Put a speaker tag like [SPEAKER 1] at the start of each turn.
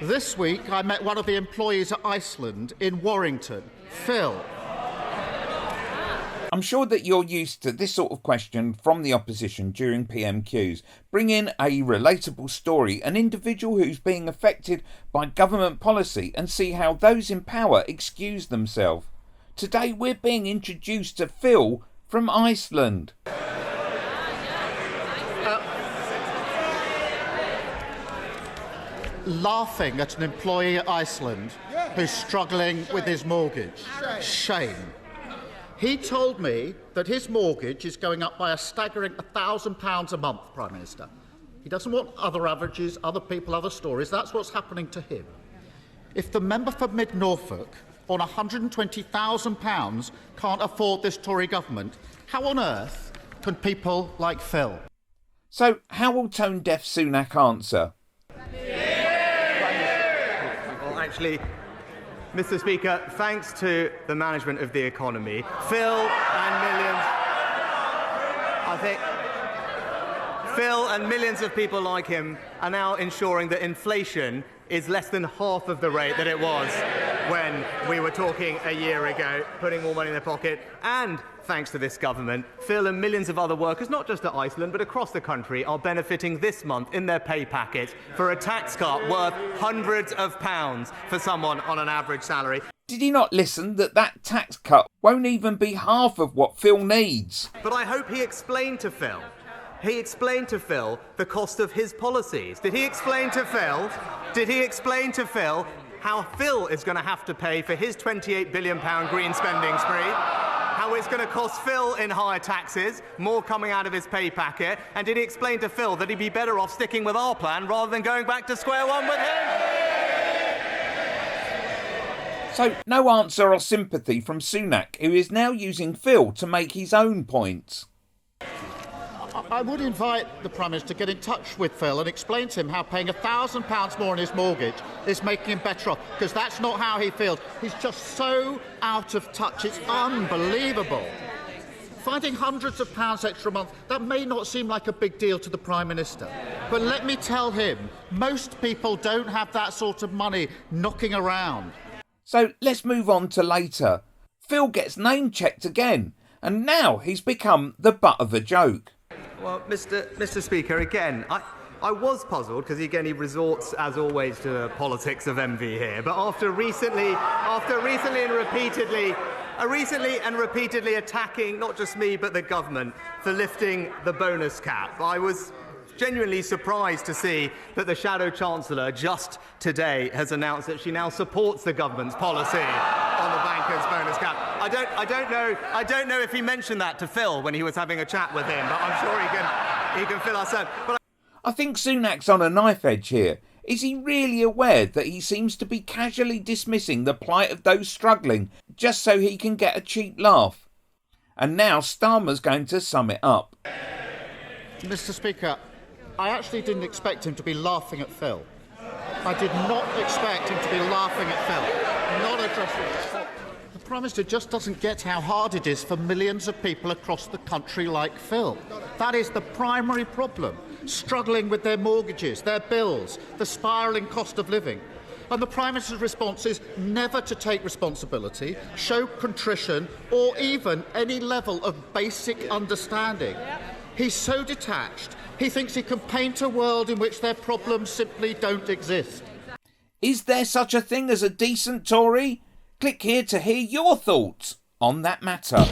[SPEAKER 1] This week, I met one of the employees at Iceland in Warrington, Phil.
[SPEAKER 2] I'm sure that you're used to this sort of question from the opposition during PMQs. Bring in a relatable story, an individual who's being affected by government policy, and see how those in power excuse themselves. Today we're being introduced to Phil from Iceland.
[SPEAKER 1] Laughing at an employee at Iceland who's struggling with his mortgage. Shame. He told me that his mortgage is going up by a staggering £1,000 a month, Prime Minister. He doesn't want other averages, other people, other stories. That's what's happening to him. If the member for Mid Norfolk on £120,000 can't afford this Tory government, how on earth can people like Phil?
[SPEAKER 2] So how will tone-deaf Sunak answer?
[SPEAKER 3] Well, actually, Mr. Speaker, thanks to the management of the economy, Phil and millions of people like him are now ensuring that inflation is less than half of the rate that it was when we were talking a year ago, putting more money in their pocket. And thanks to this government, Phil and millions of other workers, not just at Iceland, but across the country, are benefiting this month in their pay packet for a tax cut worth hundreds of pounds for someone on an average salary.
[SPEAKER 2] Did he not listen that tax cut won't even be half of what Phil needs?
[SPEAKER 3] But I hope he explained to Phil. He explained to Phil the cost of his policies. Did he explain to Phil how Phil is going to have to pay for his £28 billion green spending spree? How it's going to cost Phil in higher taxes, more coming out of his pay packet? And did he explain to Phil that he'd be better off sticking with our plan rather than going back to square one with him?
[SPEAKER 2] So no answer or sympathy from Sunak, who is now using Phil to make his own points.
[SPEAKER 1] I would invite the Prime Minister to get in touch with Phil and explain to him how paying £1,000 more on his mortgage is making him better off, because that's not how he feels. He's just so out of touch. It's unbelievable. Finding hundreds of pounds extra a month, that may not seem like a big deal to the Prime Minister. But let me tell him, most people don't have that sort of money knocking around.
[SPEAKER 2] So let's move on to later. Phil gets name-checked again, and now he's become the butt of a joke.
[SPEAKER 3] Well, Mr. Speaker, again, I was puzzled because, again, he resorts, as always, to the politics of envy here. But after recently and repeatedly attacking not just me but the government for lifting the bonus cap, I was genuinely surprised to see that the Shadow Chancellor just today has announced that she now supports the government's policy on the bankers' bonus cap. I don't know if he mentioned that to Phil when he was having a chat with him, but I'm sure he can fill us in.
[SPEAKER 2] I think Sunak's on a knife edge here. Is he really aware that he seems to be casually dismissing the plight of those struggling just so he can get a cheap laugh? And now Starmer's going to sum it up.
[SPEAKER 1] Mr. Speaker, I actually didn't expect him to be laughing at Phil. I did not expect him to be laughing at Phil, not addressing Phil. The Prime Minister just doesn't get how hard it is for millions of people across the country like Phil. That is the primary problem, struggling with their mortgages, their bills, the spiralling cost of living. And the Prime Minister's response is never to take responsibility, show contrition, or even any level of basic understanding. He's so detached, he thinks he can paint a world in which their problems simply don't exist.
[SPEAKER 2] Is there such a thing as a decent Tory? Click here to hear your thoughts on that matter.